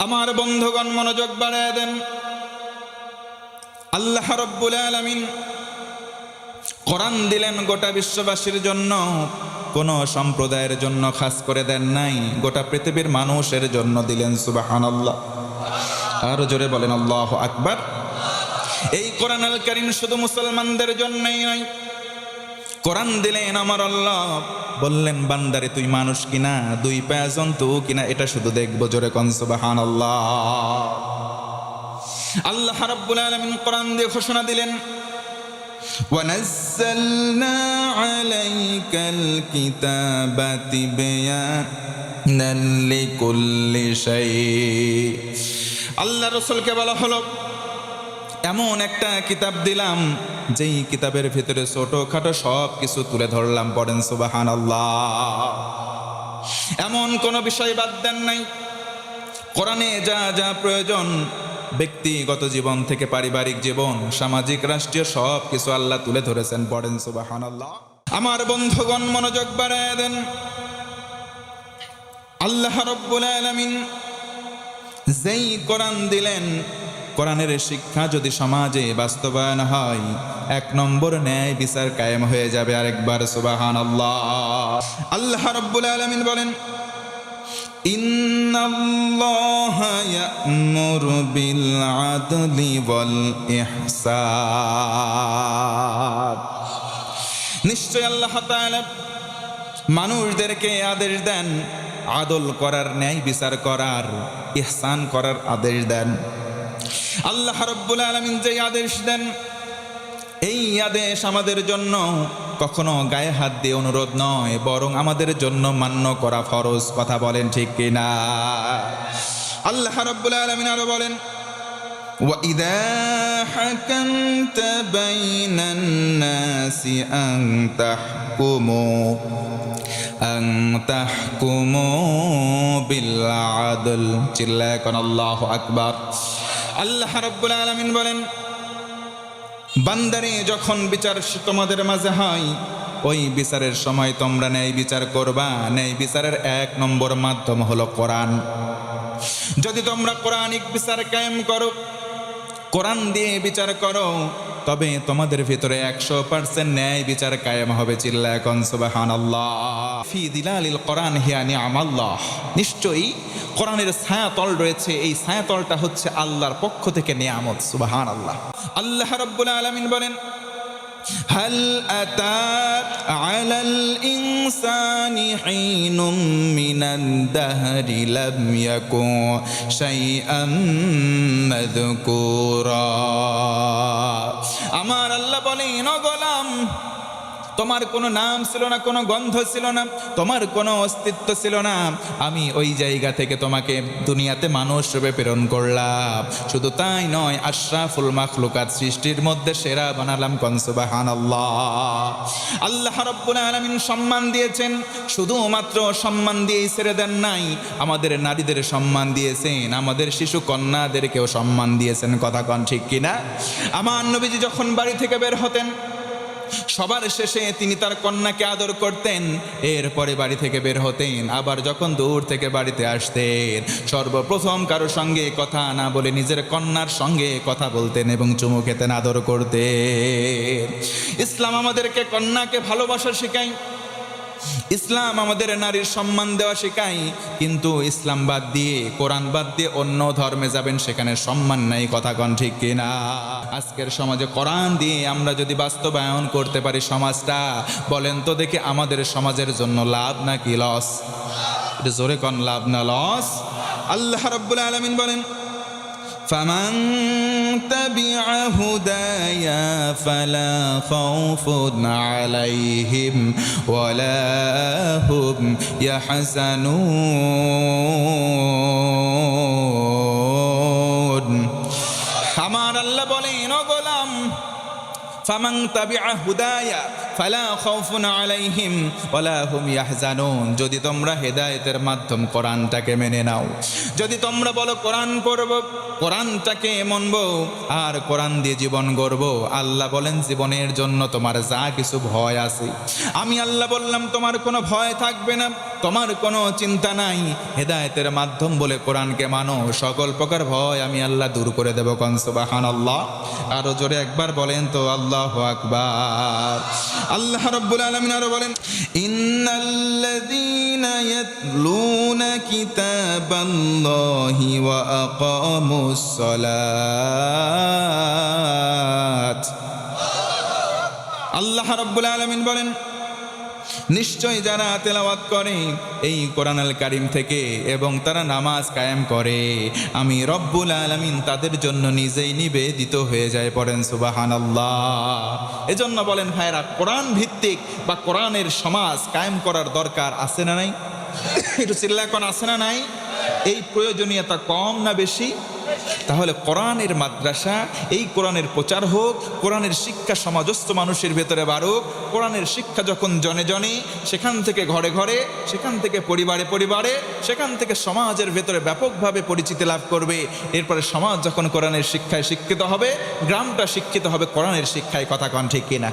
আমার বন্ধুগণ মনোযোগ বাড়ায় দেন। আল্লাহ রাব্বুল আলামিন কোরআন দিলেন গোটা বিশ্ববাসীর জন্য, কোন সম্প্রদায়ের জন্য খাস করে দেন নাই, গোটা পৃথিবীর মানুষের জন্য দিলেন। সুবহানাল্লাহ। আরো জোরে বলেন আল্লাহু আকবার। এই কোরআন আল কারীম শুধু মুসলমানদের জন্যই নয়, কোরআন দিলেন আমার আল্লাহ, বললেন বান্দারে তুই মানুষ কিনা, দুই পায়া জন্তু কিনা, এটা শুধু দেখবো। জোরে কোন সুবহানাল্লাহ। আল্লাহ রাব্বুল আলামিন কোরআন দিয়ে ঘোষণা দিলেন, وَنَزَّلْنَا عَلَيْكَ الْكِتَابَ تِبْيَانًا لِكُلِّ شَيْءٍ। আল্লাহ রাসূলকে বলা হলো এমন একটা কিতাব দিলাম যেই কিতাবের ভিতরে ছোটখাটো সব কিছু তুলে ধরলাম। পড়েন সুবহানাল্লাহ। এমন কোন বিষয় বাদ দেন নাই। কোরআনে যা যা প্রয়োজন, ব্যক্তিগত জীবন থেকে পারিবারিক জীবন, সামাজিক রাষ্ট্রীয় সব কিছু আল্লাহ তুলে ধরেছেন। পড়েন সুবহানাল্লাহ। আমার বন্ধুগণ মনোযোগ বাড়ায় দেন। আল্লাহ রাব্বুল আলামিন যেই কোরআন দিলেন, কোরআনের শিক্ষা যদি সমাজে বাস্তবায়ন হয়, এক নম্বর ন্যায় বিচার কায়েম হয়ে যাবে। আরেকবার সুবহানাল্লাহ। আল্লাহ রাব্বুল আলামিন বলেন, ইন্নাল্লাহা ইয়া'মুরু বিল আদলি ওয়াল ইহসান। নিশ্চয় আল্লাহ তাআলা মানুষদেরকে আদেশ দেন আদল করার, ন্যায় বিচার করার, ইহসান করার আদেশ দেন। আল্লাহ রাব্বুল আলামিন যে আদেশ দেন, এই আদেশ আমাদের জন্য কখনো গায়ে হাত দিয়ে অনুরোধ নয়, বরং আমাদের জন্য মান্য করা ফরজ। কথা বলেন ঠিক কিনা? আল্লাহ রাব্বুল আলামিন আরো বলেন, وَإِذَا حَكَمْتَ بَيْنَ النَّاسِ أَن تَحْكُمُوا بِالْعَدْلِ। চিল্লায় কোন আল্লাহু আকবার। আল্লাহ রাব্বুল আলামিন বলেন, বান্দারে যখন বিচার তোমাদের মাঝে হয়, ওই বিচারের সময় তোমরা ন্যায় বিচার করবা। ন্যায় বিচারের এক নম্বর মাধ্যম হলো কোরআন। যদি তোমরা কোরআনিক বিচার কায়েম করো, কোরআন দিয়ে বিচার করো, তবে তোমাদের ভিতরে 100% ন্যায় বিচার কায়েম হবে। চিল্লায় কোন সুবহানাল্লাহ। ফি দিলালিল কোরআন হিয়া নি'মাল্লাহ। নিশ্চয়ই কোরআনের ছায়াতল রয়েছে, এই ছায়াতলটা হচ্ছে আল্লাহর পক্ষ থেকে নিয়ামত। সুবহানাল্লাহ। আল্লাহ রাব্বুল আলামিন বলেন, হাল আতা আলাল ইনসানি হিনুম মিনাদ দাহরি লাম ইয়াকুন শাইআম মাযকুরা। আমার আল্লাহ বলেন, ও গোলাম, তোমার কোনো নাম ছিল না, কোনো গন্ধ ছিল না, তোমার কোনো অস্তিত্ব ছিল না। আমি ওই জায়গা থেকে তোমাকে দুনিয়াতে মানুষ রূপে প্রেরণ করলাম। শুধু তাই নয়, আশরাফুল মাখলুকাত, সৃষ্টির মধ্যে সেরা বানালাম। কোন সুবহানাল্লাহ। আল্লাহ রাব্বুল আলামিন সম্মান দিয়েছেন, শুধুমাত্র সম্মান দিয়েই ছেড়ে দেন নাই, আমাদের নারীদের সম্মান দিয়েছেন, আমাদের শিশু কন্যাদেরকেও সম্মান দিয়েছেন। কথা কন ঠিক কিনা? আমার নবীজি যখন বাড়ি থেকে বের হতেন, সবার শেষে তিনি তার কন্যাকে আদর করতেন, এরপরে বাড়ি থেকে বের হতেন। আবার যখন দূর থেকে বাড়িতে আসতেন, সর্বপ্রথম কারো সঙ্গে কথা না বলে নিজের কন্যার সঙ্গে কথা বলতেন এবং চুমু খেতেন, আদর করতেন। ইসলাম আমাদেরকে কন্যাকে ভালোবাসা শেখায়, ইসলাম আমাদের নারীর সম্মান দেওয়া শেখায়। কিন্তু ইসলাম বাদ দিয়ে, কোরআন বাদ দিয়ে অন্য ধর্মে যাবেন, সেখানে সম্মান নাই। কথা কন ঠিক কিনা? আজকের সমাজে কোরআন দিয়ে আমরা যদি বাস্তবায়ন করতে পারি সমাজটা, বলেন তো দেখি আমাদের সমাজের জন্য লাভ নাকি লস? জোরে কন, লাভ না লস? আল্লাহ রাব্বুল আলামিন বলেন, فمن تبع هدايا فلا خوف عليهم ولا هم يحزنون। আমার আল্লাহ বলেন, ও গোলাম, ফামান তাবিআ হুদায়া ফালা খাউফুন আলাইহিম ওয়ালা হুম ইয়াহজানুন। যদি তোমরা হেদায়েতের মাধ্যম কোরআনটাকে মেনে নাও, যদি তোমরা বলো কোরআন পড়ব, কোরআনটাকে মানব, আর কোরআন দিয়ে জীবন গড়ব, আল্লাহ বলেন জীবনের জন্য তোমার যা কিছু ভয় আছে, আমি আল্লাহ বললাম তোমার কোনো ভয় থাকবে না। তোমার কোনো চিন্তা নাই, হেদায়েতের মাধ্যম বলে কোরআনকে মানো, সকল প্রকার ভয় আমি আল্লাহ দূর করে দেব। কোন সুবহানাল্লাহ। আরো জোরে একবার বলেন তো আল্লাহু আকবার। আল্লাহ রাব্বুল আলামিন আরো বলেন, ইন্নাল্লাযীনা ইয়াতলুনা কিতাবাল্লাহি ওয়া আকামুস সালাত। আল্লাহ রাব্বুল আলামিন বলেন, নিশ্চয় যারা তেলাওয়াত করে এই কোরআনুল কারীম থেকে এবং তারা নামাজ কায়েম করে, আমি রব্বুল আলামিন তাদের জন্য নিজেই নিবেদিত হয়ে যায়। পড়েন সুবহানাল্লাহ। এজন্য বলেন ভাইরা, কোরআন ভিত্তিক বা কোরআনের সমাজ কায়েম করার দরকার আছে না নাই? একটু চিল্লা কোন আছে না নাই? এই প্রয়োজনীয়তা কম না বেশি? তাহলে কোরআনের মাদ্রাসা, এই কোরআনের প্রচার হোক, কোরআনের শিক্ষা সমাজস্থ মানুষের ভেতরে বাড়ুক। কোরআনের শিক্ষা যখন জনে জনে, সেখান থেকে ঘরে ঘরে, সেখান থেকে পরিবারে পরিবারে, সেখান থেকে সমাজের ভেতরে ব্যাপকভাবে পরিচিতি লাভ করবে। এরপরে সমাজ যখন কোরআনের শিক্ষায় শিক্ষিত হবে, গ্রামটা শিক্ষিত হবে কোরআনের শিক্ষায়। কথা কন ঠিক কিনা?